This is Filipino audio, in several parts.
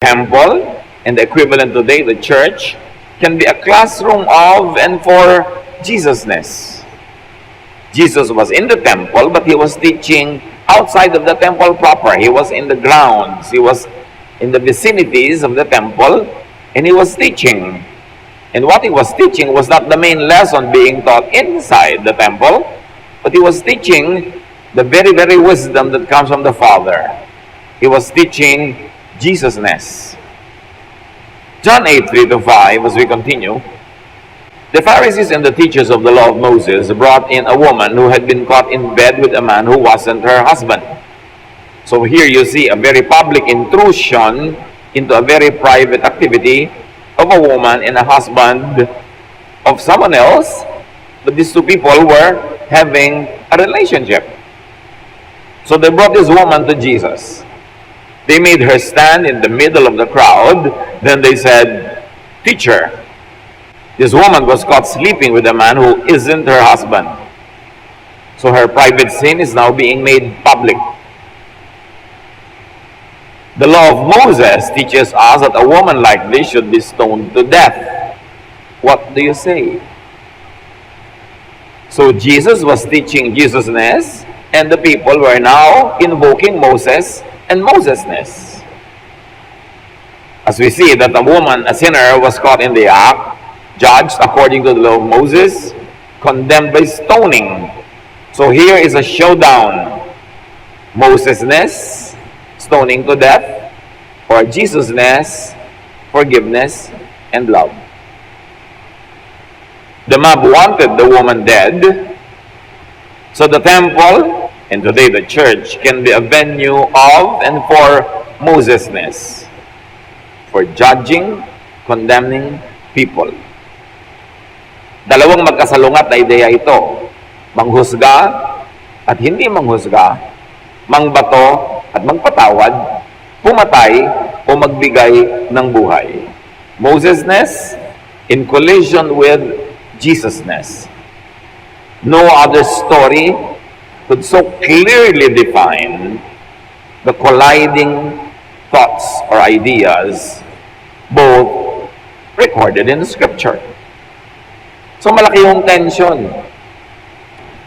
temple, and the equivalent today, the church, can be a classroom of and for Jesusness. Jesus was in the temple, but he was teaching outside of the temple proper. He was in the grounds. He was in the vicinities of the temple, and he was teaching. And what he was teaching was not the main lesson being taught inside the temple, but he was teaching the very, very wisdom that comes from the Father. He was teaching Jesusness. John 8:3-5, as we continue, the Pharisees and the teachers of the law of Moses brought in a woman who had been caught in bed with a man who wasn't her husband. So here you see a very public intrusion into a very private activity of a woman and a husband of someone else, but these two people were having a relationship. So they brought this woman to Jesus. They made her stand in the middle of the crowd. Then they said, "Teacher, this woman was caught sleeping with a man who isn't her husband." So her private sin is now being made public. The law of Moses teaches us that a woman like this should be stoned to death. What do you say? So Jesus was teaching Jesusness, and the people were now invoking Moses and Mosesness. As we see that a woman, a sinner, was caught in the act, judged according to the law of Moses, condemned by stoning. So here is a showdown. Mosesness, stoning to death, or Jesusness, forgiveness and love. The mob wanted the woman dead, so the temple, and today the church, can be a venue of and for Mosesness, for judging, condemning people. Dalawang magkasalungat na ideya ito: manghusga at hindi manghusga, mangbato at magpatawad, pumatay o magbigay ng buhay. Mosesness in collision with Jesusness. No other story could so clearly define the colliding thoughts or ideas, both recorded in Scripture. So malaki yung tension.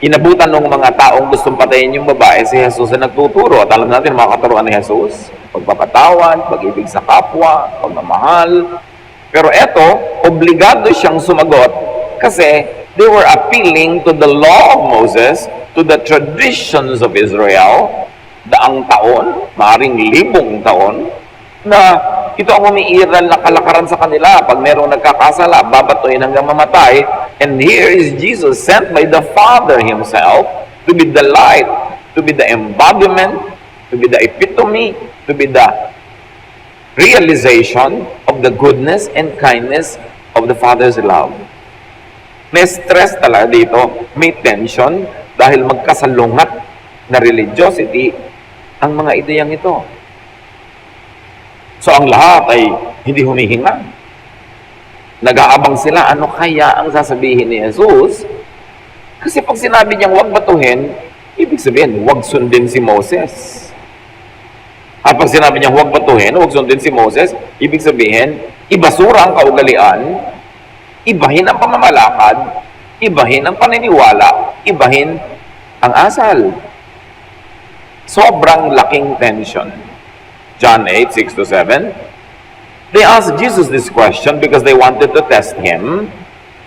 Inabutan ng mga taong gustong patayin yung babae, si Jesus na nagtuturo. At alam natin mga katuruan ni Jesus, pagpapatawad, pag-ibig sa kapwa, pagmamahal. Pero eto, obligado siyang sumagot kasi they were appealing to the law of Moses, to the traditions of Israel, daang taon, maaaring libong taon, na ito ang umiiral na kalakaran sa kanila. Pag merong nagkakasala, babatuin hanggang mamatay. And here is Jesus, sent by the Father Himself, to be the light, to be the embodiment, to be the epitome, to be the realization of the goodness and kindness of the Father's love. May stress talaga dito, may tension, dahil magkasalungat na religiosity ang mga ideyang ito. So ang lahat ay hindi humihinga. Nag-aabang sila, ano kaya ang sasabihin ni Jesus? Kasi pag sinabi niyang huwag batuhin, ibig sabihin, huwag sundin si Moses. At pag sinabi niyang huwag batuhin, huwag sundin si Moses, ibig sabihin, ibasura ang kaugalian, ibahin ang pamamalakad, ibahin ang paniniwala, ibahin ang asal. Sobrang laking tension. John 8:6-7. They asked Jesus this question because they wanted to test Him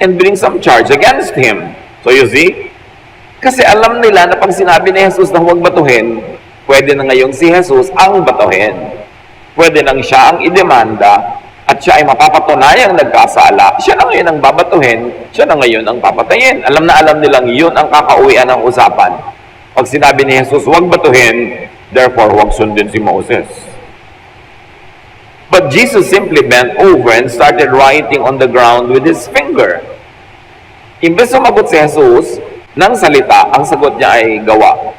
and bring some charge against Him. So you see, kasi alam nila na pag sinabi ni Jesus na huwag batuhin, pwede na ngayong si Jesus ang batuhin. Pwede nang siya ang idemanda at siya ay mapapatunayang nagkasala. Siya na ngayon ang babatuhin, siya na ngayon ang papatayin. Alam na alam nilang yun ang kakauwian ng usapan. Pag sinabi ni Jesus, huwag batuhin, therefore huwag sundin si Moses. But Jesus simply bent over and started writing on the ground with His finger. Imbes sumagot si Jesus ng salita, ang sagot niya ay gawa.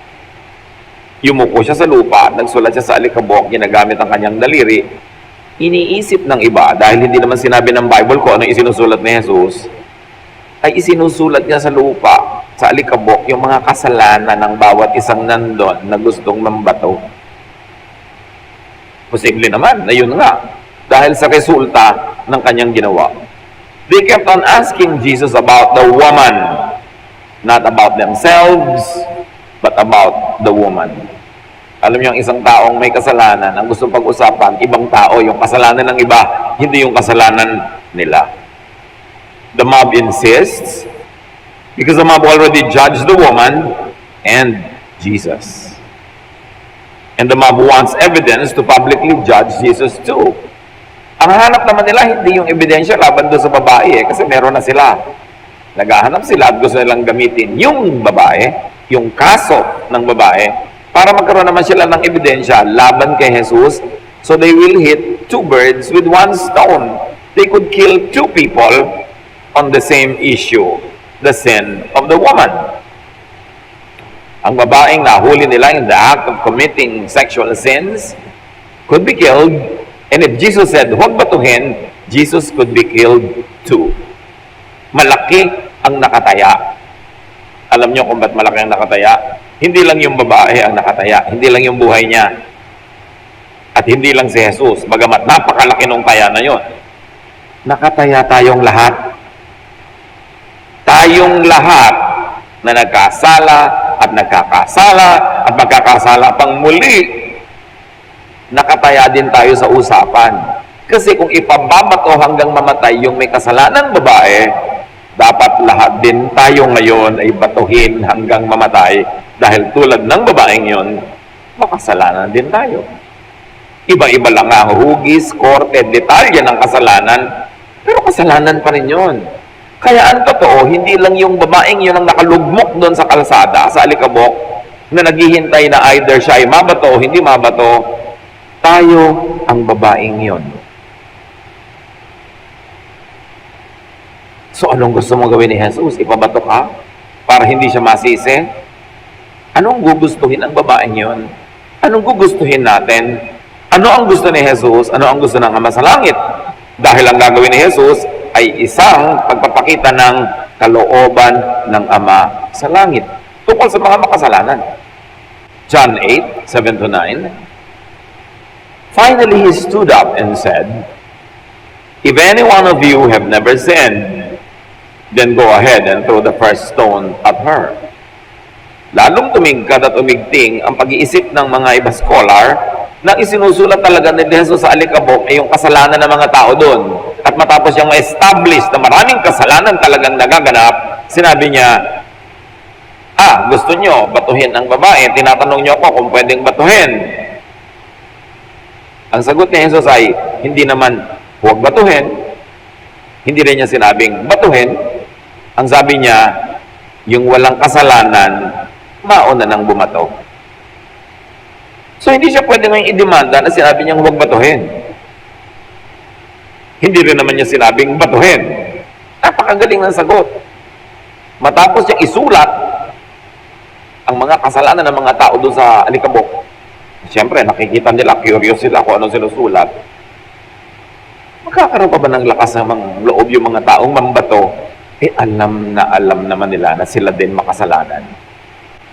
Yumuko siya sa lupa, nagsulat siya sa alikabok, ginagamit ang kanyang daliri. Iniisip ng iba, dahil hindi naman sinabi ng Bible ko ano isinusulat ni Jesus, ay isinusulat niya sa lupa, sa alikabok, yung mga kasalanan ng bawat isang nandun na gustong mambato. Posible naman na yun nga. dahil sa resulta ng kanyang ginawa. They kept on asking Jesus about the woman, not about themselves, but about the woman. Alam niyo, ang isang taong may kasalanan, ang gusto pag-usapan, ibang tao, yung kasalanan ng iba, hindi yung kasalanan nila. The mob insists, because the mob already judged the woman and Jesus. And the mob wants evidence to publicly judge Jesus too. Ang hanap naman nila, hindi yung ebidensya laban doon sa babae kasi meron na sila. Naghahanap sila at gusto nilang gamitin yung babae, yung kaso ng babae, para magkaroon naman sila ng ebidensya laban kay Jesus. So they will hit two birds with one stone. They could kill two people on the same issue, the sin of the woman. Ang babaeng nahuli nila in the act of committing sexual sins could be killed. And if Jesus said, huwag batuhin, Jesus could be killed too. Malaki ang nakataya. Alam niyo kung ba't malaki ang nakataya? Hindi lang yung babae ang nakataya. Hindi lang yung buhay niya. At hindi lang si Jesus. Bagamat napakalaki nung taya na yon. Nakataya tayong lahat. Tayong lahat na nagkasala at nagkakasala at magkakasala pang muli, nakataya din tayo sa usapan. Kasi kung ipababato hanggang mamatay yung may kasalanang babae, dapat lahat din tayo ngayon ay batuhin hanggang mamatay dahil tulad ng babaeng yon, makasalanan din tayo. Iba-iba lang ang hugis, korte, detalye ng kasalanan, pero kasalanan pa rin yun. Kaya ang totoo, hindi lang yung babaeng yun ang nakalugmok doon sa kalsada, sa alikabok, na naghihintay na either siya ay mabato o hindi mabato, tayo ang babaeng yon. So anong gusto mong gawin ni Jesus? Ipabato ka para hindi siya masisi? Anong gugustuhin ang babaeng yon? Anong gugustuhin natin? Ano ang gusto ni Jesus? Ano ang gusto ng Ama sa Langit? Dahil ang gagawin ni Jesus ay isang pagpapakita ng kalooban ng Ama sa Langit tungkol sa mga makasalanan. John 8, 7-9. Finally, he stood up and said, if any one of you have never sinned, then go ahead and throw the first stone at her. Lalong tumigkad at umigting ang pag-iisip ng mga iba scholar na isinusulat talaga ni Jesus sa alikabok ay yung kasalanan ng mga tao doon. At matapos siyang ma-establish na maraming kasalanan talagang nagaganap, sinabi niya, gusto nyo batuhin ang babae, tinatanong nyo ako kung pwedeng batuhin. Ang sagot ni Jesus ay, hindi naman huwag batuhin. Hindi rin niya sinabing batuhin. Ang sabi niya, yung walang kasalanan, mauna nang bumato. So hindi siya pwede ngayong idemanda na sinabi niyang huwag batuhin. Hindi rin naman niya sinabing batuhin. Napakagaling ng sagot. Matapos niyang isulat ang mga kasalanan ng mga tao doon sa alikabok, siyempre, nakikita nila, curious sila kung ano sinusulat. Magkakaroon pa ba ng lakas ng mga loob yung mga taong mambato? Alam naman nila na sila din makasalanan.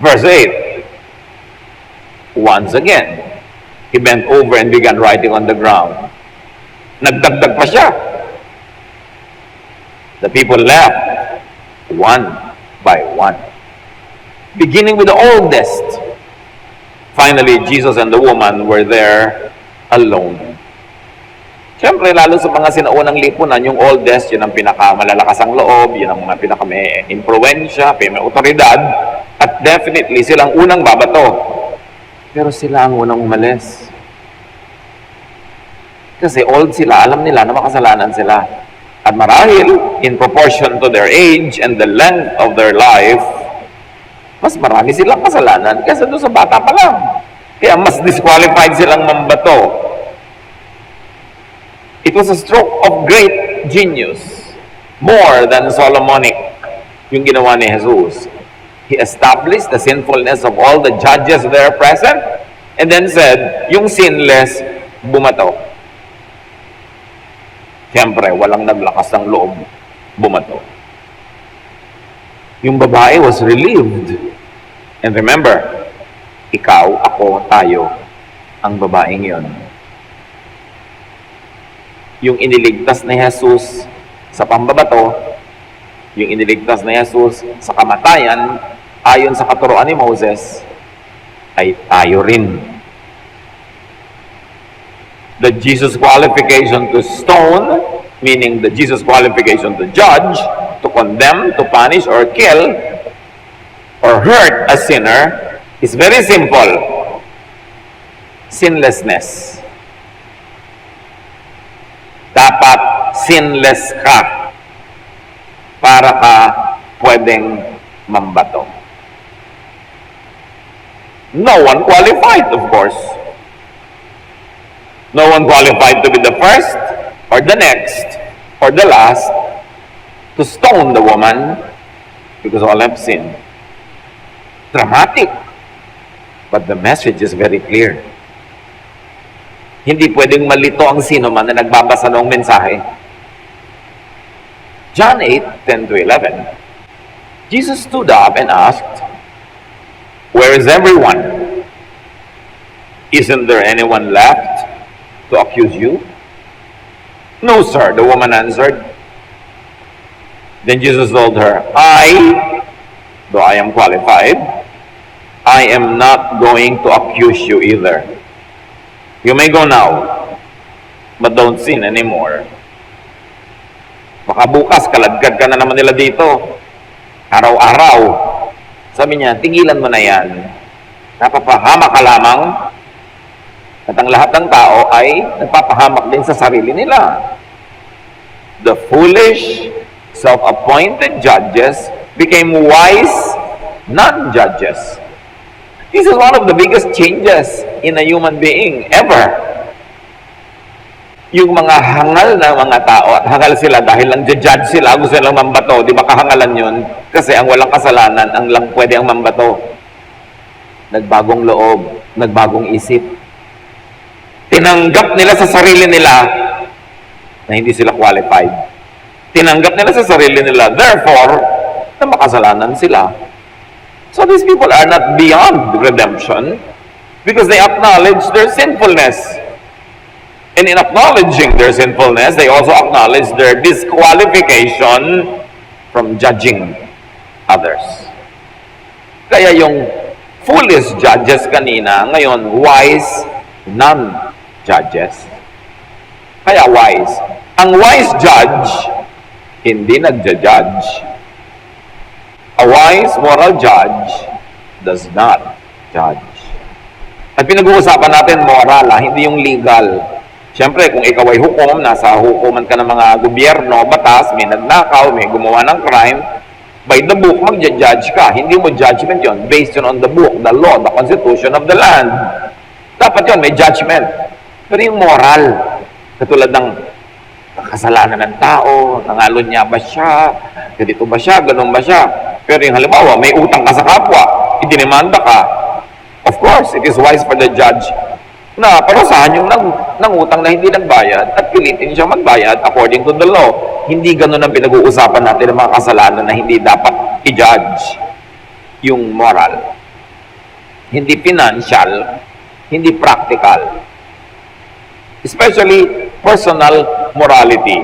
Verse 8. Once again, he bent over and began writing on the ground. Nagdagdag pa siya. The people left, one by one. Beginning with the oldest. Finally, Jesus and the woman were there alone. Siyempre, lalo sa mga sinaunang lipunan, yung oldest, yun ang pinakamalalakas ang loob, yun ang mga pinaka-may impluensya, may otoridad, at definitely, silang unang babato. Pero sila ang unang umalis. Kasi old sila, alam nila na makasalanan sila. At marahil, in proportion to their age and the length of their life, mas marami silang kasalanan kasi doon sa bata pa lang. Kaya mas disqualified silang mambato. It was a stroke of great genius, more than Solomonic, yung ginawa ni Jesus. He established the sinfulness of all the judges there present, and then said, yung sinless, bumato. Siyempre, walang naglakas ng loob, bumato. Yung babae was relieved. And remember, ikaw, ako, tayo, ang babaeng yon. yung iniligtas ni Jesus sa pambabato, yung iniligtas ni Jesus sa kamatayan, ayon sa katuruan ni Moses, ay tayo rin. The Jesus qualification to stone, meaning the Jesus qualification to judge, to condemn, to punish, or kill, or hurt a sinner, is very simple. Sinlessness. Dapat sinless ka para ka pwedeng mambato. No one qualified, of course. No one qualified to be the first, or the next, or the last, to stone the woman, because all have sinned. Dramatic. But the message is very clear. Hindi pwedeng malito ang sino man na nagbabasa ng mensahe. John 8:10-11. Jesus stood up and asked, "Where is everyone? Isn't there anyone left to accuse you?" "No, sir," the woman answered. Then Jesus told her, though I am qualified, I am not going to accuse you either. You may go now, but don't sin anymore. Baka bukas, kaladkad ka na naman nila dito. Araw-araw. Sabi niya, tigilan mo na yan. Napapahama ka lamang. At ang lahat ng tao ay nagpapahamak din sa sarili nila. The foolish, self-appointed judges became wise non-judges. This is one of the biggest changes in a human being ever. Yung mga hangal na mga tao, at hangal sila dahil lang judge sila, gusto silang mambato, di ba kahangalan yun? Kasi ang walang kasalanan, ang lang pwede ang mambato. Nagbagong loob, nagbagong isip. Tinanggap nila sa sarili nila na hindi sila qualified. Tinanggap nila sa sarili nila, therefore, na makasalanan sila. So these people are not beyond redemption because they acknowledge their sinfulness. And in acknowledging their sinfulness, they also acknowledge their disqualification from judging others. Kaya yung foolish judges kanina, ngayon wise non-judges. Kaya wise. Ang wise judge, hindi nagja-judge. A wise moral judge does not judge. At pinag-uusapan natin moral, hindi yung legal. Siyempre, kung ikaw ay hukom, nasa hukuman ka ng mga gobyerno, batas, may nagnakaw, may gumawa ng crime, by the book, mag-judge ka. Hindi mo judgment yon based on the book, the law, the constitution of the land. Dapat yon may judgment. Pero yung moral, katulad ng kasalanan ng tao, nangalo niya ba siya, ganito ba siya, ganun ba siya. Pero yung halimbawa, may utang ka sa kapwa, idinimanda ka. Of course, it is wise for the judge na parusahan yung nangutang na hindi nagbayad at pilitin siya magbayad according to the law. Hindi ganun ang pinag-uusapan natin ng mga kasalanan na hindi dapat i-judge. Yung moral. Hindi financial, hindi practical. Especially personal morality.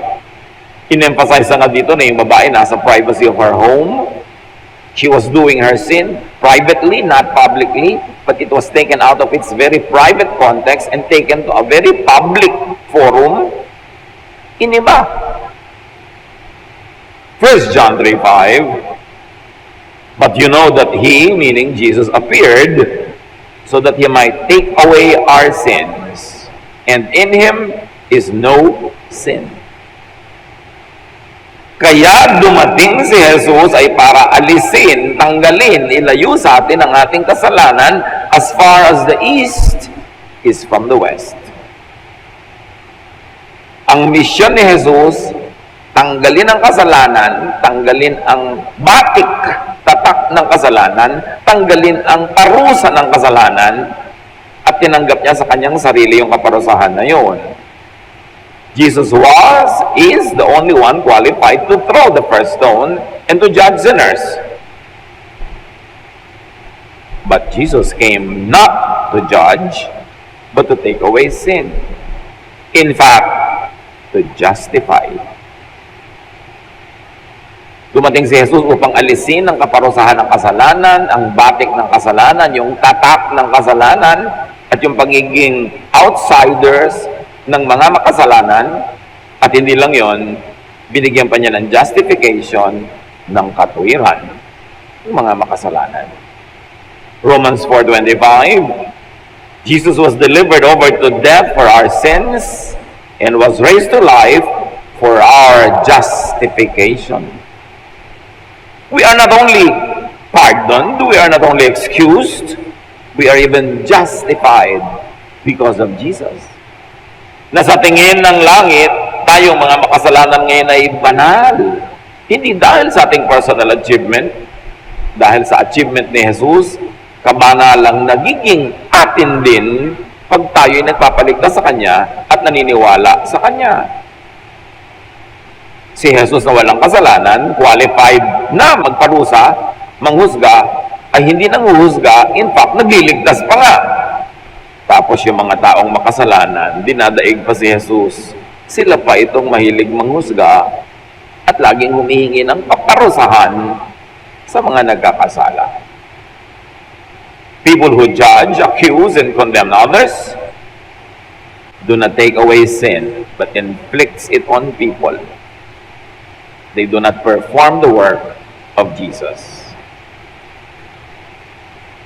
In-emphasize na dito na yung babae nasa privacy of her home. She was doing her sin privately, not publicly, but it was taken out of its very private context and taken to a very public forum. Iniba. 1 John 3:5, but you know that He, meaning Jesus, appeared so that He might take away our sins, and in Him is no sin. Kaya dumating si Jesus ay para alisin, tanggalin, ilayo sa atin ang ating kasalanan as far as the east is from the west. Ang misyon ni Jesus, tanggalin ang kasalanan, tanggalin ang batik, tatak ng kasalanan, tanggalin ang parusa ng kasalanan, at tinanggap niya sa kanyang sarili yung kaparusahan na yun. Jesus is the only one qualified to throw the first stone and to judge sinners. But Jesus came not to judge, but to take away sin. In fact, to justify. Dumating si Jesus upang alisin ang kaparusahan ng kasalanan, ang batik ng kasalanan, yung tatak ng kasalanan, at yung pagiging outsiders ng mga makasalanan. At hindi lang yon, binigyan pa niya ng justification ng katuwiran ng mga makasalanan. Romans 4:25, Jesus was delivered over to death for our sins and was raised to life for our justification. We are not only pardoned, we are not only excused, we are even justified because of Jesus. Na sa tingin ng langit, tayong mga makasalanan ngayon ay banal. Hindi dahil sa ating personal achievement, dahil sa achievement ni Jesus, kabanalang nagiging atin din pag tayo'y nagpapaligtas sa Kanya at naniniwala sa Kanya. Si Jesus na walang kasalanan, qualified na magparusa, manghusga, ay hindi nanguhusga, in fact, nagliligtas pa nga. Tapos yung mga taong makasalanan, dinadaig pa si Jesus. Sila pa itong mahilig manghusga at laging humihingi ng paparusahan sa mga nagkakasala. People who judge, accuse, and condemn others do not take away sin, but inflicts it on people. They do not perform the work of Jesus.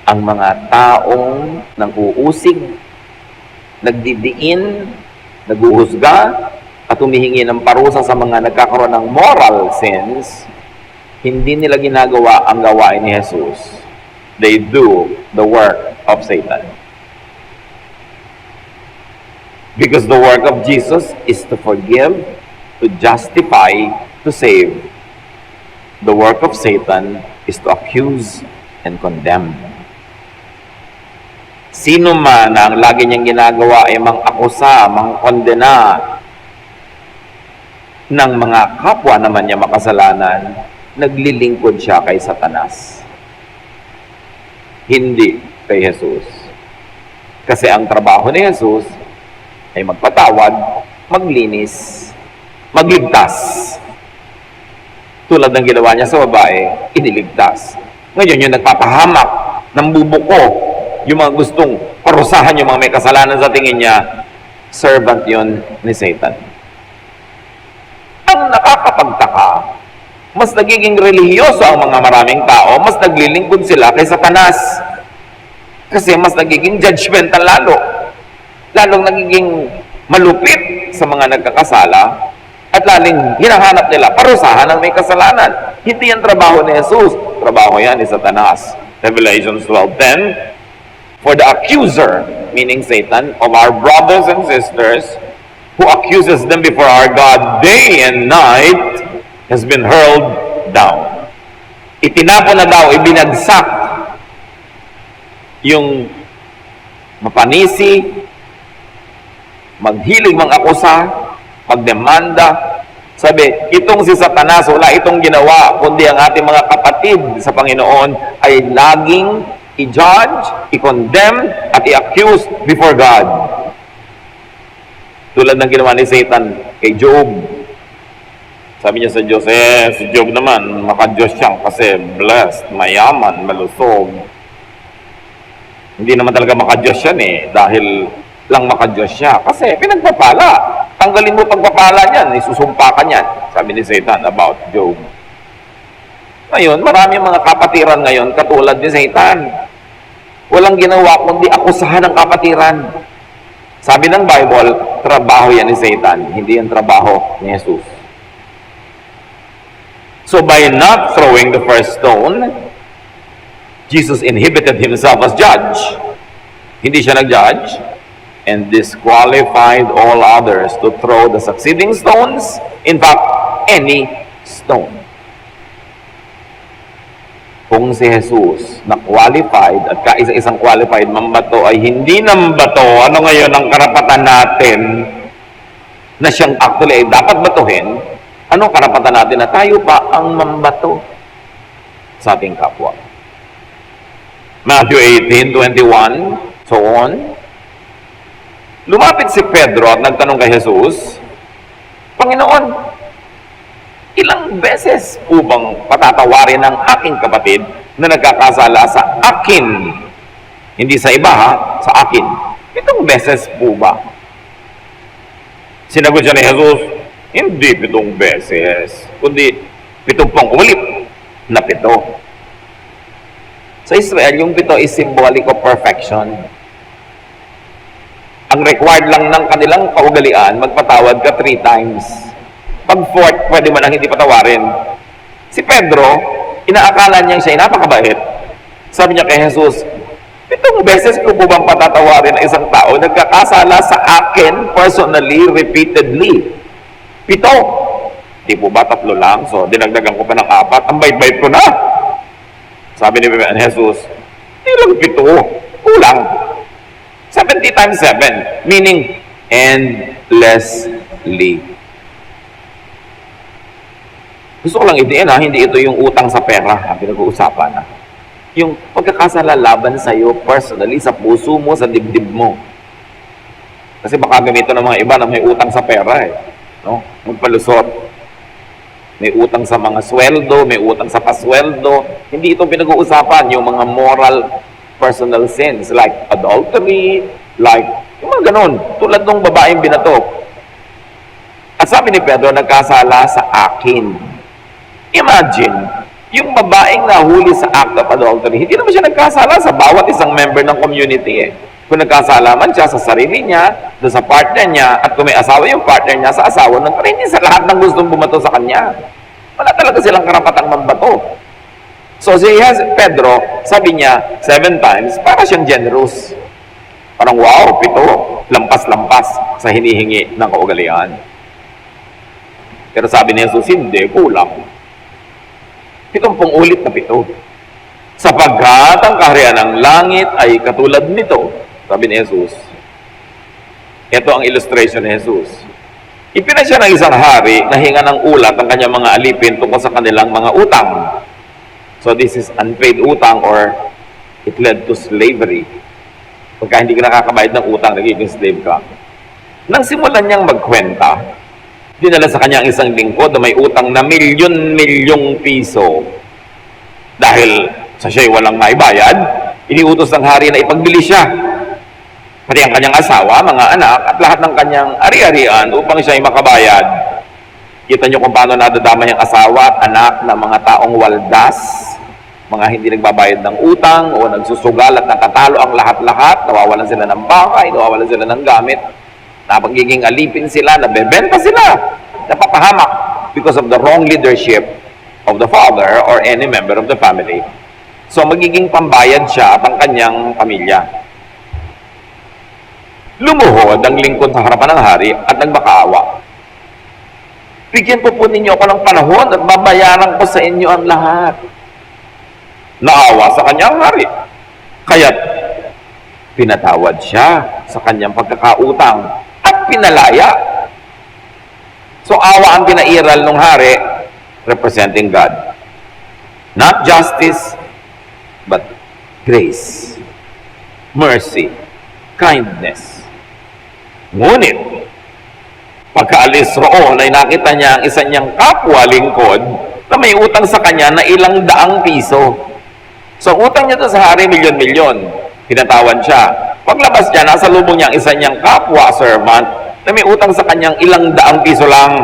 Ang mga taong nang-uusig, nagdidiin, naguhusga, at humihingi ng parusa sa mga nagkakaroon ng moral sins, hindi nila ginagawa ang gawain ni Jesus. They do the work of Satan. Because the work of Jesus is to forgive, to justify, to save. The work of Satan is to accuse and condemn. Sino man na ang lagi niyang ginagawa ay mang-akusa, mang-kondena ng mga kapwa naman niya makasalanan, naglilingkod siya kay Satanas. Hindi kay Jesus. Kasi ang trabaho ni Jesus ay magpatawad, maglinis, magligtas. Tulad ng ginawa niya sa babae, iniligtas. Ngayon yung nagpapahamak, ng bubuko, yung mga gustong parusahan yung mga may kasalanan sa tingin niya, servant yon ni Satan. Ang nakakapagtaka, mas nagiging relihiyoso ang mga maraming tao, mas naglilingkod sila kay Satanas. Kasi mas nagiging judgmental lalo. Lalong nagiging malupit sa mga nagkakasala at laling hinahanap nila parusahan ng may kasalanan. Hindi yan trabaho ni Jesus. Trabaho yan ni Satanas. Revelation 12:10, for the accuser, meaning Satan, of our brothers and sisters, who accuses them before our God day and night, has been hurled down. Itinapon na daw, ibinagsak yung mapanisi, maghilig mang-akusa, magdemanda. Sabi, itong si Satanas, wala itong ginawa, kundi ang ating mga kapatid sa Panginoon ay laging i-judge, i-condemn, at i-accuse before God. Tulad ng ginawa ni Satan kay Job. Sabi niya sa Diyos, si Job naman, maka-Diyos siya kasi blessed, mayaman, malusog. Hindi naman talaga maka-Diyos yan dahil lang maka-Diyos siya. Kasi pinagpapala. Tanggalin mo pagpapala niyan, isusumpa ka niyan, sabi ni Satan about Job. Ngayon, marami mga kapatiran ngayon katulad ni Satan. Walang ginawa kundi akusahan ng kapatiran. Sabi ng Bible, trabaho yan ni Satan, hindi yan trabaho ni Jesus. So by not throwing the first stone, Jesus inhibited himself as judge. Hindi siya nag-judge and disqualified all others to throw the succeeding stones, in fact, any stone. Kung si Jesus na qualified at kaisa-isang qualified mambato ay hindi nambato, ano ngayon ang karapatan natin na siyang actually ay dapat batuhin? Anong karapatan natin na tayo pa ang mambato sa ating kapwa? Matthew 18:21, so on. Lumapit si Pedro at nagtanong kay Jesus, Panginoon, ilang beses po bang patatawarin ng aking kapatid na nagkakasala sa akin? Hindi sa iba ha, sa akin. 7 beses po ba? Sinagot siya ni Jesus, hindi 7 beses, kundi 7 ulit na 7. Sa Israel, yung 7 is symbolic of perfection. Ang required lang ng kanilang kaugalian, magpatawad ka 3 times. Pag 4th, pwede man ang hindi patawarin. Si Pedro, inaakala niyang siya'y napakabait. Sabi niya kay Jesus, 7 beses ko po bang patatawarin ang isang tao nagkakasala sa akin personally, repeatedly? 7. Di po ba 3 lang? So, dinagdagan ko pa ng 4. Ang bait-bait ko na. Sabi ni Jesus, di lang 7. Kulang. 70 times 7. Meaning, endlessly. Gusto ko lang idiin ha, hindi ito yung utang sa pera ang pinag-uusapan ha. Yung pagkakasala laban sa iyo personally, sa puso mo, sa dibdib mo. Kasi baka gamito ng mga iba na may utang sa pera eh. No? Magpalusot. May utang sa mga sweldo, may utang sa pasweldo. Hindi ito pinag-uusapan, yung mga moral personal sins like adultery, like yung mga ganun. Tulad ng babaeng binato. At sabi ni Pedro, nagkasala sa akin. Imagine, yung babaeng nahuli sa act of adultery, hindi naman siya nagkasala sa bawat isang member ng community eh. Kung nagkasala man siya sa sarili niya, doon sa partner niya, at kung may asawa yung partner niya sa asawa nun, pero hindi sa lahat ng gustong bumato sa kanya. Wala talaga silang karapatang mambato. So si Pedro, sabi niya, 7 times, para siyang generous. Parang wow, 7, lampas-lampas sa hinihingi ng kaugalian. Pero sabi ni Jesus, hindi, kulang. 7 ulit na 7. Sapagkat ang kaharian ng langit ay katulad nito, sabi ni Jesus. Ito ang illustration ni Jesus. Ipinasya ng isang hari na hinga ng ulat ang kanyang mga alipin tungkol sa kanilang mga utang. So this is unpaid utang or it led to slavery. Pagka hindi ka nakakabayad ng utang, nagiging slave ka. Nang simulan niyang magkwenta, dinala sa kanya ang isang lingkod na may utang na milyon-milyong piso. Dahil sa siya'y walang maibayad, iniutos ng hari na ipagbili siya. Pati ang kanyang asawa, mga anak, at lahat ng kanyang ari-arian upang siya'y makabayad. Kita niyo kung paano nadadama yung asawa at anak ng mga taong waldas, mga hindi nagbabayad ng utang o nagsusugal at nakatalo ang lahat-lahat, nawawalan sila ng bahay, nawawalan sila ng gamit, napagiging alipin sila, nabebenta sila, napapahamak because of the wrong leadership of the father or any member of the family. So magiging pambayad siya at ang kanyang pamilya. Lumuhod ang lingkod sa harapan ng hari at nagmakaawa. Bigyan po ninyo ako ng panahon at babayaran ko sa inyo ang lahat. Naawa sa kanyang hari. Kaya't pinatawad siya sa kanyang pagkakautang at pinalaya. So awa ang pinairal ng hari, representing God. Not justice, but grace, mercy, kindness. Ngunit, pagkaalis roon ay nakita niya ang isa niyang kapwa lingkod na may utang sa kanya na ilang daang piso. So, utang niya to sa hari, milyon-milyon. Pinatawan siya. Paglabas niya, nasa lubong niya ang isa niyang kapwa servant na may utang sa kanyang ilang daang piso lang.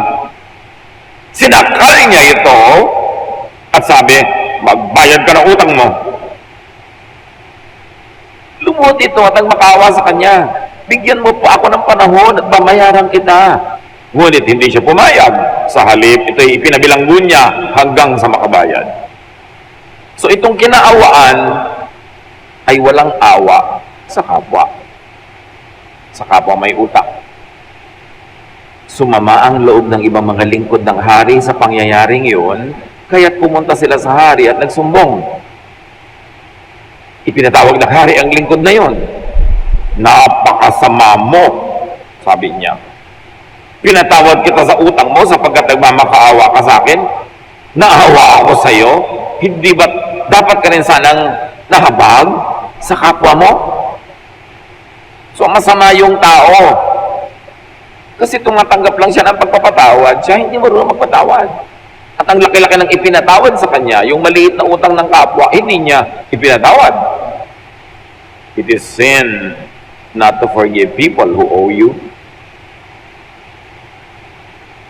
Sinakal niya ito at sabi, magbayad ka ng utang mo. Lumuhod ito at nagmakaawa sa kanya. Bigyan mo po ako ng panahon at babayaran kita. Ngunit hindi siya pumayag. Sa halip, ito'y ipinabilanggo niya hanggang sa makabayad. So itong kinaawaan ay walang awa sa kapwa. Sa kapwa may utang. Sumama ang loob ng ibang mga lingkod ng hari sa pangyayaring iyon, kaya't pumunta sila sa hari at nagsumbong. Ipinatawag ng hari ang lingkod na iyon. Napakasama mo, sabi niya. Pinatawad kita sa utang mo sapagkat nagmamakaawa ka sa akin. Naawa ako sa iyo. Hindi ba dapat ka rin sanang nahabag sa kapwa mo? So masama yung tao. Kasi tumatanggap lang siya ng pagpapatawad, siya hindi marunong magpatawad. At ang laki-laki ng ipinatawad sa kanya, yung maliit na utang ng kapwa, hindi niya ipinatawad. It is sin not to forgive people who owe you.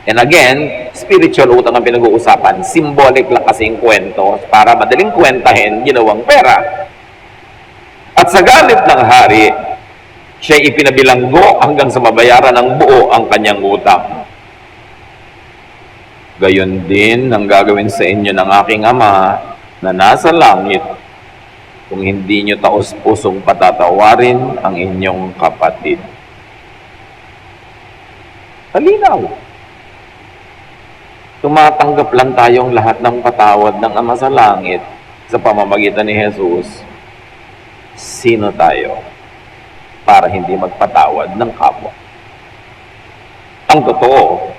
And again, spiritual utang ang pinag-uusapan. Symbolic lang kasi yung kwento para madaling kwentahin, ginawang pera. At sa galit ng hari, siya ipinabilanggo hanggang sa mabayaran ng buo ang kanyang utang. Gayon din ang gagawin sa inyo ng aking Ama na nasa langit kung hindi nyo taos-pusong patatawarin ang inyong kapatid. Malinaw. Tumatanggap lang tayong lahat ng patawad ng Ama sa langit sa pamamagitan ni Jesus. Sino tayo para hindi magpatawad ng kapwa? Ang totoo,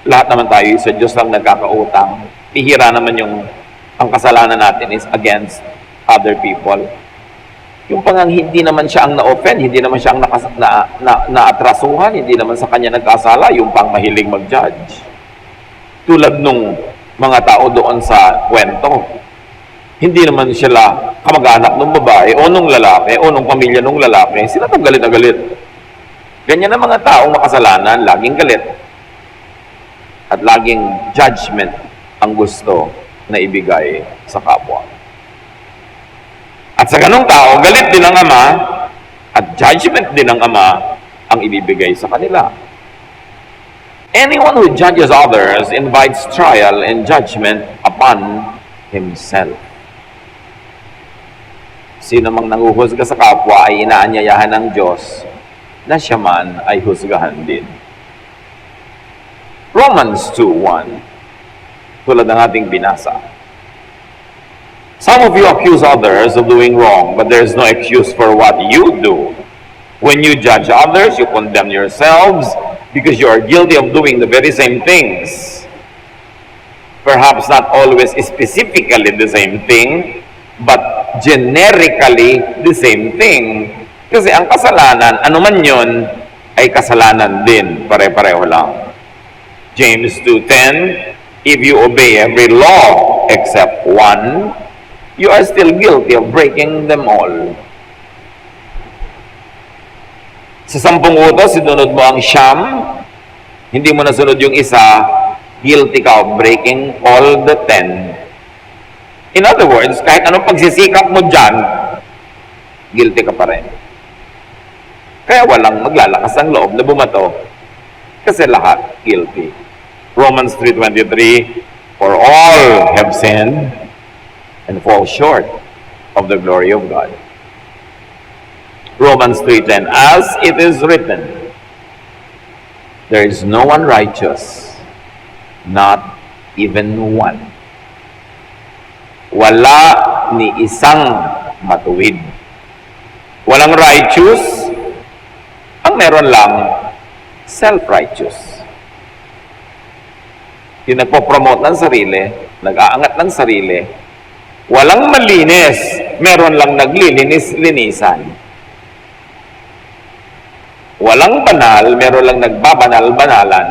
lahat naman tayo sa Diyos lang nagkakautang. Pihira naman ang kasalanan natin is against other people. Yung pangang hindi naman siya ang na-offend, hindi naman siya ang naatrasuhan, hindi naman sa kanya nagkasala, yung pang mahilig mag-judge. Tulad nung mga tao doon sa kwento, hindi naman sila kamag-anak ng babae o nung lalaki o nung pamilya nung lalaki, sila itong galit na galit. Ganyan ang mga taong makasalanan, laging galit. At laging judgment ang gusto na ibigay sa kapwa. At sa ganung tao, galit din ang Ama at judgment din ang Ama ang ibibigay sa kanila. Anyone who judges others invites trial and judgment upon himself. Sino mang nanguhusga sa kapwa ay inaanyayahan ng Diyos na siya man ay husgahan din. Romans 2:1, tulad ng ating binasa. Some of you accuse others of doing wrong, but there is no excuse for what you do. When you judge others, you condemn yourselves because you are guilty of doing the very same things. Perhaps not always specifically the same thing, but generically the same thing. Kasi ang kasalanan, ano man yun, ay kasalanan din. Pare-pareho lang. James 2:10, if you obey every law except one, you are still guilty of breaking them all. Sa 10 utos, sinunod mo ang siyam, hindi mo nasunod yung isa, guilty ka of breaking all the 10. In other words, kahit anong pagsisikap mo dyan, guilty ka pa rin. Kaya walang maglalakas ang loob na bumato kasi lahat guilty. Romans 3:23, for all have sinned and fall short of the glory of God. Romans 3:10, as it is written, there is no one righteous, not even one. Wala ni isang matuwid. Walang righteous, ang meron lang, self-righteous. Yung nagpo-promote ng sarili, nag-aangat ng sarili, walang malinis, meron lang naglilinis-linisan. Walang banal, meron lang nagbabanal-banalan.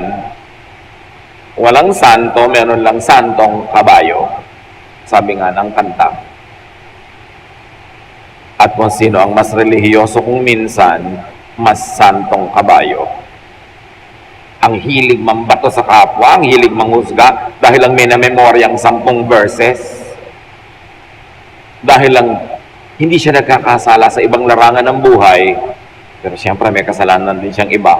Walang santo, meron lang santong kabayo. Sabi nga ng kanta. At kung sino ang mas relihiyoso kung minsan, mas santong kabayo. Ang hilig mambato sa kapwa, ang hilig manghusga, dahil lang may na-memoryang 10 verses. Dahil lang hindi siya nagkakasala sa ibang larangan ng buhay, pero siyempre may kasalanan din siyang iba.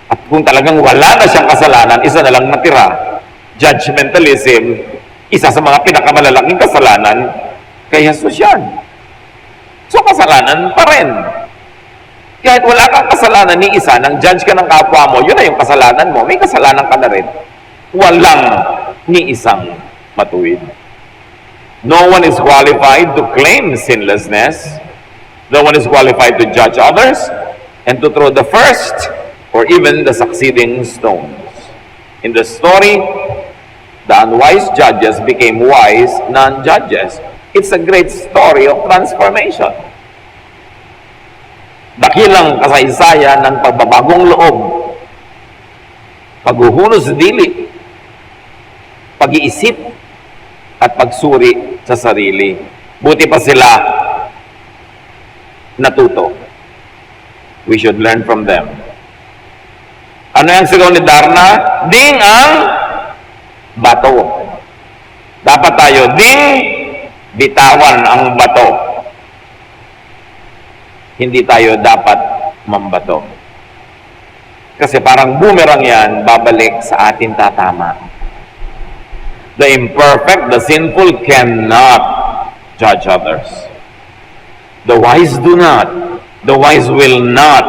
At kung talagang wala na siyang kasalanan, isa na lang natira. Judgmentalism, isa sa mga pinakamalalaking kasalanan kay Jesus yan. So kasalanan pa rin. Kahit wala kang kasalanan ni isa, nang judge ka ng kapwa mo, yun na yung kasalanan mo, may kasalanan ka na rin. Walang ni isang matuwid. No one is qualified to claim sinlessness. No one is qualified to judge others and to throw the first or even the succeeding stones. In the story, the unwise judges became wise non-judges. It's a great story of transformation. Dakilang kasaysayan ng pagbabagong loob paghuhunos sa dili, pag-iisip, at pagsuri sa sarili. Buti pa sila natuto. We should learn from them. Ano yung sigaw ni Darna? Ding ang bato. Dapat tayo, ding bitawan ang bato. Hindi tayo dapat mambato. Kasi parang boomerang yan, babalik sa atin tatama. The imperfect, the sinful cannot judge others. The wise do not. The wise will not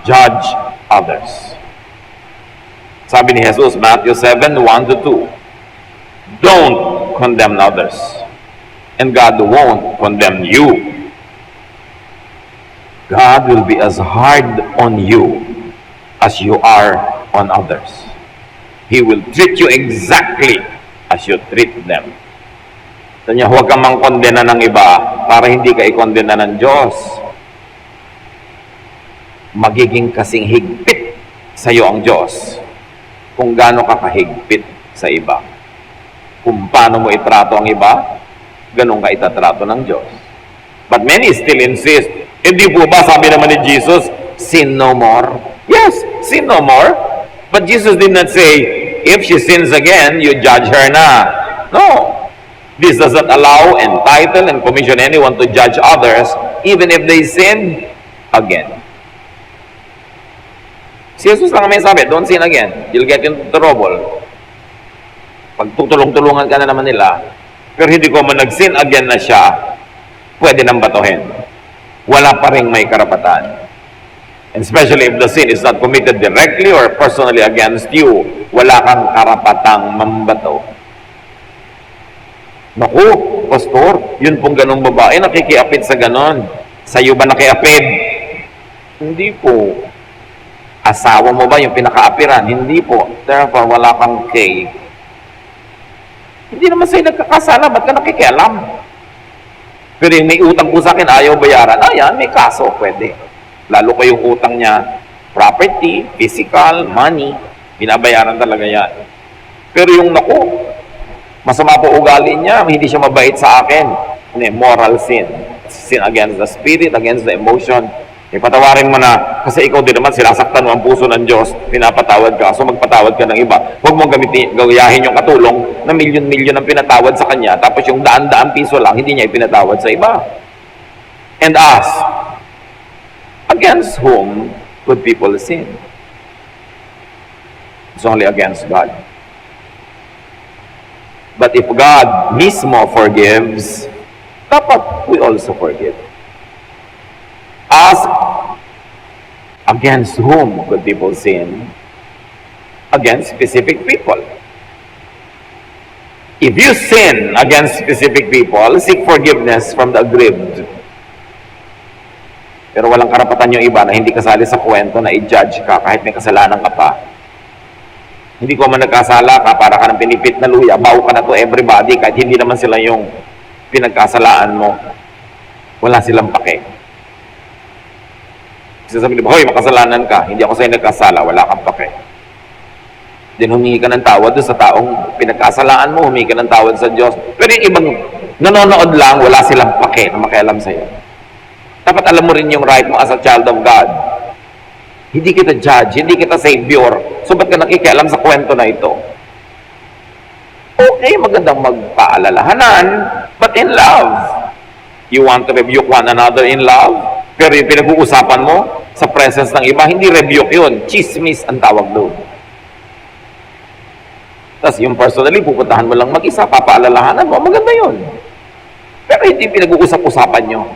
judge others. Sabi ni Jesus, Matthew 7, 1-2, don't condemn others, and God won't condemn you. God will be as hard on you as you are on others. He will treat you exactly as you treat them. Kanya huwag kang mangkondena ng iba para hindi ka ikondena ng Diyos. Magiging kasing higpit sa iyo ang Diyos kung gaano ka kahigpit sa iba. Kung paano mo itrato ang iba, ganun ka itatrato ng Diyos. But many still insist, hindi po ba sabi naman ni Jesus, sin no more? Yes, sin no more. But Jesus did not say, if she sins again, you judge her na. No. This does not allow, entitle, and commission anyone to judge others, even if they sin again. Si Jesus lang may sabi, don't sin again. You'll get into trouble. Pag tutulong-tulungan ka na naman nila, pero hindi ko man nag-sin again na siya, pwede nang batuhin. Wala pa rin may karapatan. And especially if the sin is not committed directly or personally against you, wala kang karapatang mambato. Naku, pastor, yun pong ganong babae, nakikiapid sa ganon. Sa'yo ba nakiapid? Hindi po. Asawa mo ba yung pinakaapiran? Hindi po. Therefore, wala kang kay. Hindi naman sa'yo nagkakasala, ba't ka nakikialam? Pero yung may utang po sa akin, ayaw bayaran. Ayan, may kaso, pwede. Lalo ko yung utang niya, property, physical, money, binabayaran talaga yan. Pero yung naku, masama po ugali niya, hindi siya mabait sa akin. Moral sin. Sin against the spirit, against the emotion. Ipatawarin mo na, kasi ikaw din naman, sinasaktan mo ang puso ng Diyos, pinapatawad ka, so magpatawad ka ng iba. Huwag mong gayahin yung katulong na milyon-milyon ang pinatawad sa kanya, tapos yung daan-daan piso lang, hindi niya ipinatawad sa iba. And ask, against whom could people sin? It's only against God. But if God mismo forgives, dapat we also forgive. Ask, against whom could people sin? Against specific people. If you sin against specific people, seek forgiveness from the aggrieved. Pero walang karapatan yung iba na hindi kasali sa kwento na i-judge ka kahit may kasalanan ka pa. Hindi ko man nagkasala ka para ka ng pinipit na luya, bawo ka na to everybody kahit hindi naman sila yung pinagkasalaan mo. Wala silang pake. Sasabihin mo, hoy, makasalanan ka. Hindi ako sa'yo nagkasala, wala kang pake. Then humingi ka ng tawad doon sa taong pinagkasalaan mo, humingi ka ng tawad sa Diyos. Pero yung ibang nanonood lang, wala silang pake na makialam sa'yo. Dapat alam mo rin yung right mo as a child of God. Hindi kita judge, hindi kita savior. So ba't ka nakikialam sa kwento na ito? Okay, magandang magpaalalahanan, but in love. You want to rebuke one another in love? Pero yung pinag-uusapan mo sa presence ng iba, hindi rebuke yun. Chismis ang tawag doon. Tapos yung personally, pupuntahan mo lang mag-isa, papaalalahanan mo, maganda yun. Pero hindi pinag-uusap-usapan nyo.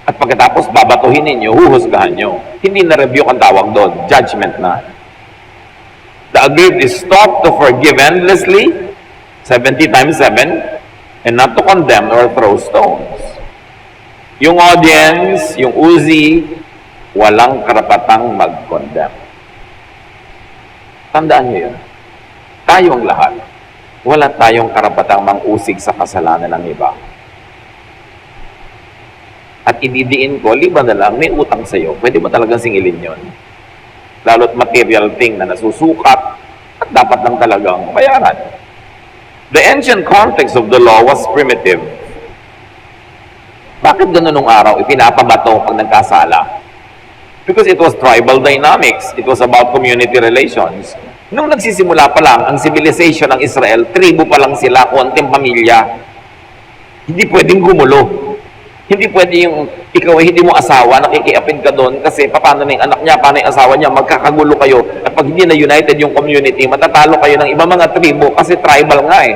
At pagkatapos, babatuhin ninyo, huhusgahan nyo. Hindi na rebuke ang tawag doon. Judgment na. The aggrieved is taught to forgive endlessly, 70 times 7, and not to condemn or throw stones. Yung audience, yung Uzi, walang karapatang mag-condemn. Tandaan nyo yun. Tayong lahat, wala tayong karapatang mang-usig sa kasalanan ng iba. At ididiin ko, liba na lang, may utang sa'yo, pwede mo talagang singilin yun. Lalo't material thing na nasusukat, at dapat lang talagang bayaran. The ancient context of the law was primitive. Bakit ganun nung araw ipinapabato pag nagkasala? Because it was tribal dynamics. It was about community relations. Nung nagsisimula pa lang ang civilization ng Israel, tribo pa lang sila, konting pamilya. Hindi pwedeng gumulo. Hindi pwede yung ikaw ay hindi mo asawa, nakikiapid ka doon kasi paano na yung anak niya, paano yung asawa niya, magkakagulo kayo. At pag hindi na united yung community, matatalo kayo ng ibang mga tribo kasi tribal nga eh.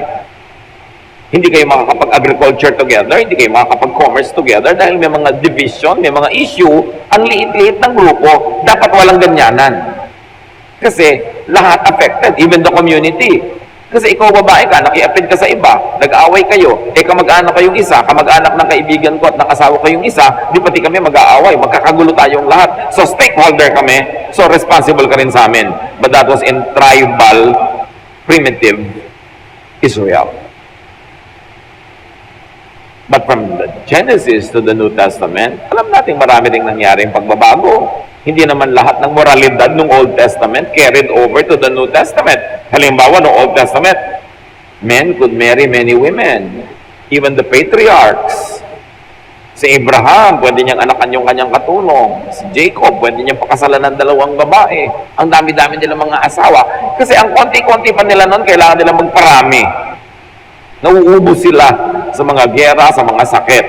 Hindi kayo makakapag-agriculture together, hindi kayo makakapag-commerce together dahil may mga division, may mga issue, ang liit-liit ng grupo, dapat walang ganyanan. Kasi lahat affected, even the community. Kasi ikaw babae ka, nakiapid ka sa iba, nag-aaway kayo, kamag-anak kayong isa, kamag-anak ng kaibigan ko at ng asawa kayong isa, di pati kami mag-aaway, magkakagulo tayong lahat. So stakeholder kami, so responsible ka rin sa amin. But that was in tribal, primitive Israel. But from the Genesis to the New Testament, alam natin marami ding nangyaring pagbabago. Hindi naman lahat ng moralidad ng Old Testament carried over to the New Testament. Halimbawa, ng Old Testament, men could marry many women. Even the patriarchs. Si Abraham, pwede niyang anakan yung kanyang katulong. Si Jacob, pwede niyang pakasalan ng dalawang babae. Ang dami-dami nilang mga asawa. Kasi ang konti-konti pa nila noon, kailangan nila magparami. Nauubos sila sa mga gera, sa mga sakit.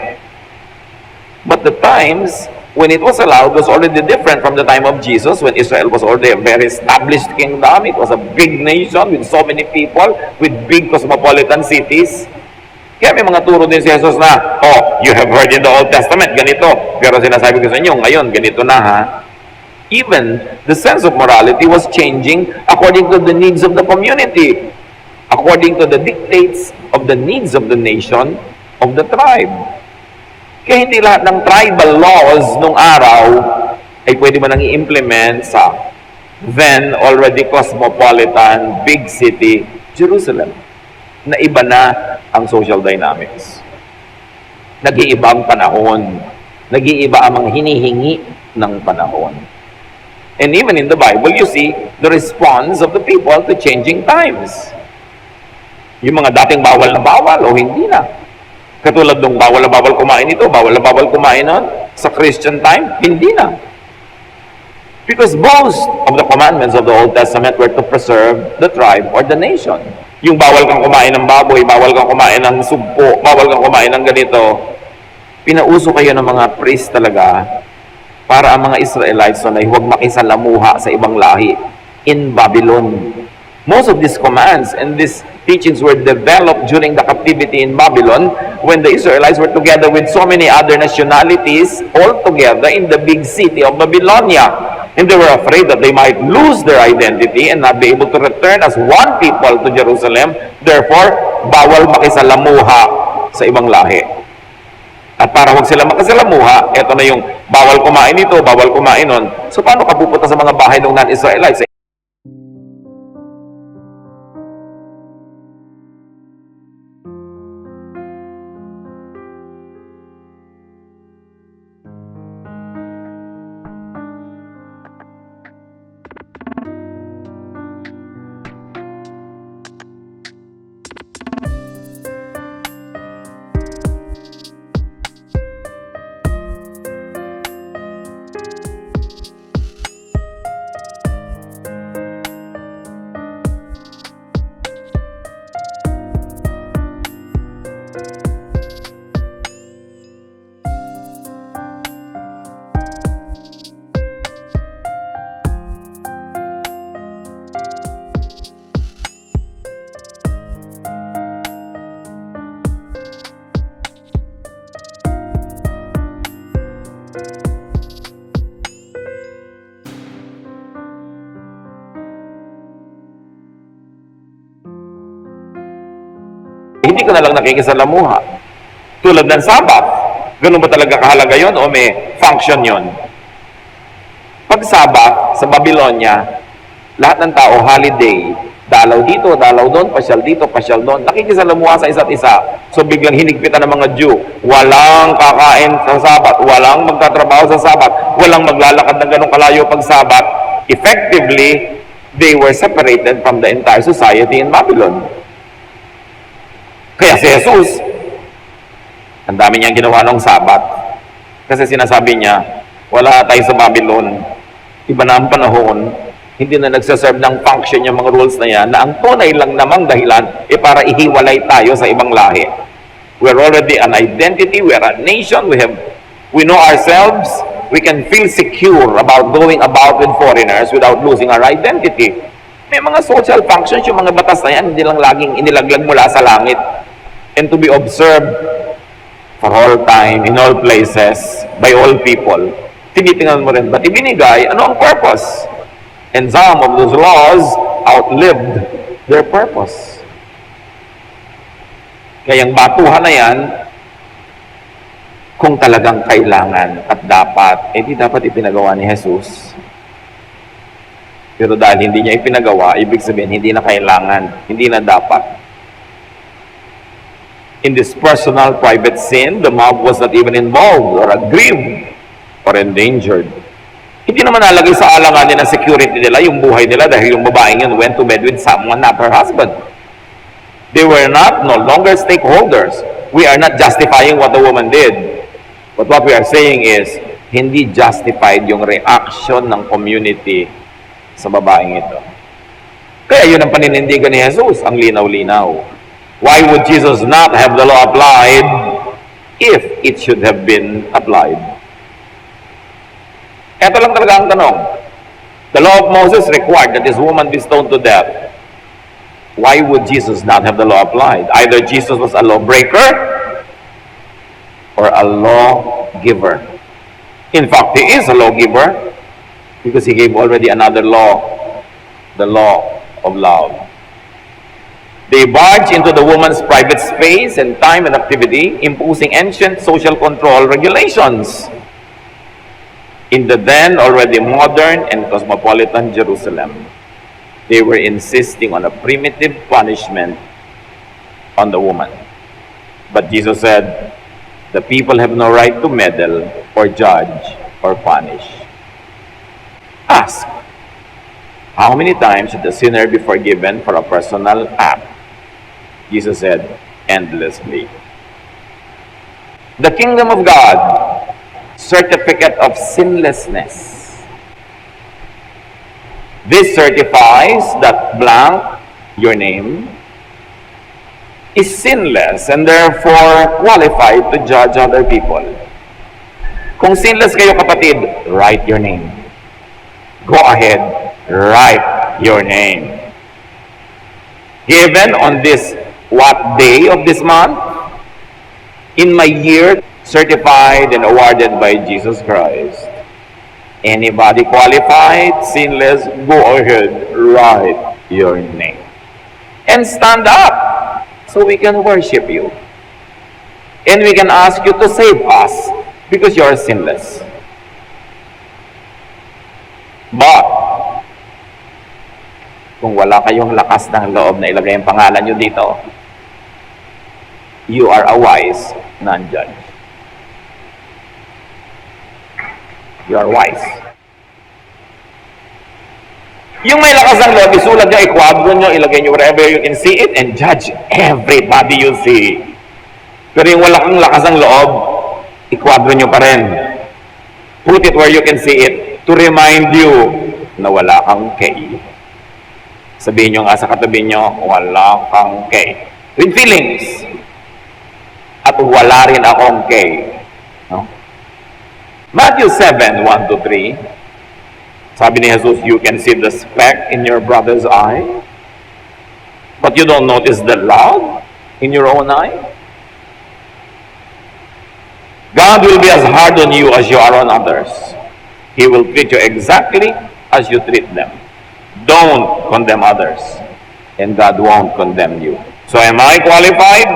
But the times when it was allowed was already different from the time of Jesus, when Israel was already a very established kingdom. It was a big nation with so many people, with big cosmopolitan cities. Kaya may mga turo din si Jesus na, oh, you have heard in the Old Testament, ganito. Pero sinasabi ko sa inyo, ngayon, ganito na ha. Even the sense of morality was changing according to the needs of the community, according to the dictates of the needs of the nation, of the tribe. Kaya hindi lahat ng tribal laws nung araw ay pwede mo nang i-implement sa then already cosmopolitan, big city, Jerusalem. Na iba na ang social dynamics. Nag-iiba ang panahon. Nag-iiba ang mga hinihingi ng panahon. And even in the Bible, you see the response of the people to changing times. Yung mga dating bawal na bawal o hindi na. Katulad nung bawal na bawal kumain ito, bawal na bawal kumain nun, sa Christian time, hindi na. Because most of the commandments of the Old Testament were to preserve the tribe or the nation. Yung bawal kang kumain ng baboy, bawal kang kumain ng sugpo, bawal kang kumain ng ganito, pinauso kayo ng mga priest talaga para ang mga Israelites na huwag makisalamuha sa ibang lahi in Babylon. Most of these commands and these teachings were developed during the captivity in Babylon when the Israelites were together with so many other nationalities all together in the big city of Babylonia. And they were afraid that they might lose their identity and not be able to return as one people to Jerusalem. Therefore, bawal makisalamuha sa ibang lahi. At para huwag sila makisalamuha, eto na yung bawal kumain ito, bawal kumain nun. So paano ka pupunta sa mga bahay ng non-Israelites? Hindi ko na lang nakikisalamuha. Tulad ng Sabbath. Ganun ba talaga kahalaga yon o may function yon? Pag Sabbath sa Babylonia, lahat ng tao holiday. Dalaw dito, dalaw doon, pasyal dito, pasyal doon. Nakikisalamuha sa isa't isa. So biglang hinigpitan ng mga Jew. Walang kakain sa Sabbath. Walang magtatrabaho sa Sabbath. Walang maglalakad ng ganong kalayo pag Sabbath. Effectively, they were separated from the entire society in Babylon. Kaya si Jesus, ang dami niyang ginawa ng Sabat. Kasi sinasabi niya, wala tayo sa Babylon. Iba na ang panahon, hindi na nagsaserve ng function yung mga rules na yan, na ang tunay lang namang dahilan para ihiwalay tayo sa ibang lahi. We're already an identity, we are a nation, we know ourselves, we can feel secure about going about with foreigners without losing our identity. May mga social functions, yung mga batas na yan, hindi lang laging inilaglag mula sa langit. And to be observed for all time, in all places, by all people. Tinitingnan mo rin, ba't ibinigay? Ano ang purpose? And some of those laws outlived their purpose. Kaya ang batuhan na yan, kung talagang kailangan at dapat, di dapat ipinagawa ni Jesus. Pero dahil hindi niya ipinagawa, ibig sabihin, hindi na kailangan, hindi na dapat. In this personal, private sin, the mob was not even involved or aggrieved or endangered. Hindi naman nalagay sa alanganin ng security nila yung buhay nila dahil yung babaeng yun went to bed with someone, not her husband. They were no longer stakeholders. We are not justifying what the woman did. But what we are saying is, hindi justified yung reaction ng community sa babaeng ito. Kaya yun ang paninindigan ni Jesus, ang linaw-linaw. Why would Jesus not have the law applied if it should have been applied? Ito lang talaga ang tanong. The law of Moses required that this woman be stoned to death. Why would Jesus not have the law applied? Either Jesus was a lawbreaker or a lawgiver. In fact, he is a lawgiver because he gave already another law, the law of love. They barged into the woman's private space and time and activity, imposing ancient social control regulations in the then already modern and cosmopolitan Jerusalem. They were insisting on a primitive punishment on the woman. But Jesus said, the people have no right to meddle or judge or punish. Ask, how many times should the sinner be forgiven for a personal act? Jesus said, endlessly. The kingdom of God, certificate of sinlessness. This certifies that blank, your name, is sinless and therefore qualified to judge other people. Kung sinless kayo kapatid, write your name. Go ahead, write your name. Given on this what day of this month? In my year, certified and awarded by Jesus Christ. Anybody qualified, sinless, go ahead, write your name. And stand up so we can worship you. And we can ask you to save us because you are sinless. But, kung wala kayong lakas ng loob na ilagay ang pangalan nyo dito, you are a wise non-judge. You are wise. Yung may lakas ng loob, isulat nyo, ikwadro nyo, ilagay nyo wherever you can see it and judge everybody you see. Pero yung wala kang lakas ng loob, ikwadro nyo pa rin. Put it where you can see it to remind you na wala kang K. Sabihin nyo nga sa katabi nyo, wala kang K. With feelings. At wala rin akong K. No? Matthew 7, 1-3. Sabi ni Jesus, you can see the speck in your brother's eye, but you don't notice the log in your own eye. God will be as hard on you as you are on others. He will treat you exactly as you treat them. Don't condemn others, and God won't condemn you. So am I qualified?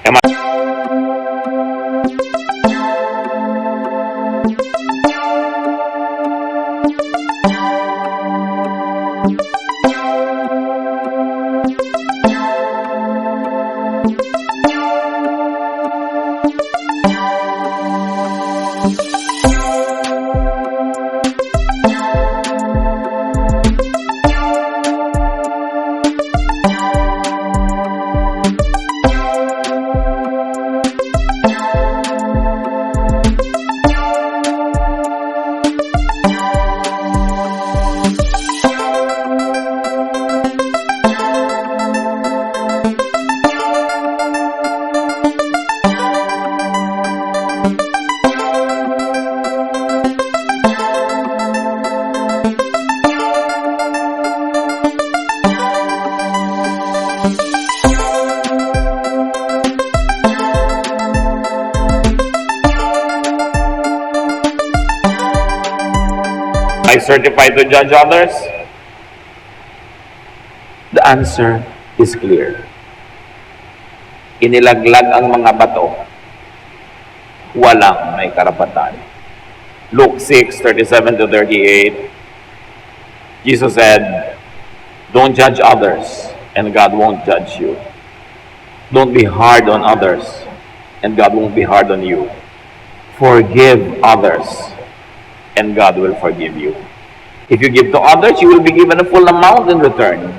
Am I I certified to judge others? The answer is clear. Inilaglag ang mga bato. Walang may karapatan. Luke 6:37 to 38, Jesus said, don't judge others, and God won't judge you. Don't be hard on others, and God won't be hard on you. Forgive others, and God will forgive you. If you give to others, you will be given a full amount in return.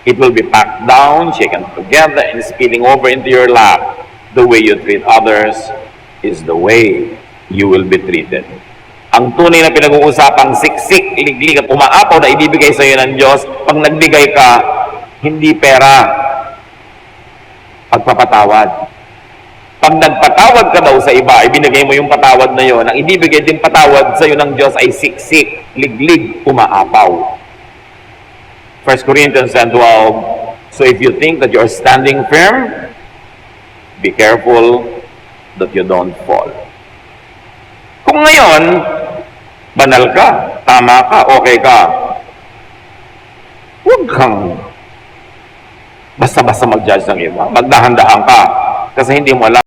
It will be packed down, shaken together, and spilling over into your lap. The way you treat others is the way you will be treated. Ang tunay na pinag-uusapang siksik, liglig at umaapaw na ibibigay sa iyo ng Diyos, pag nagbigay ka, hindi pera, pagpapatawad. Pag nagpatawad ka daw sa iba, ibinigay mo yung patawad na yon, ang ibibigay din patawad sa iyo ng Diyos ay siksik, liglig, umaapaw. 1 Corinthians 10:12, so if you think that you are standing firm, be careful that you don't fall. Kung ngayon, banal ka, tama ka, okay ka, huwag kang basta-basta mag-judge ng iba. Magdahan-dahan ka kasi hindi mo alam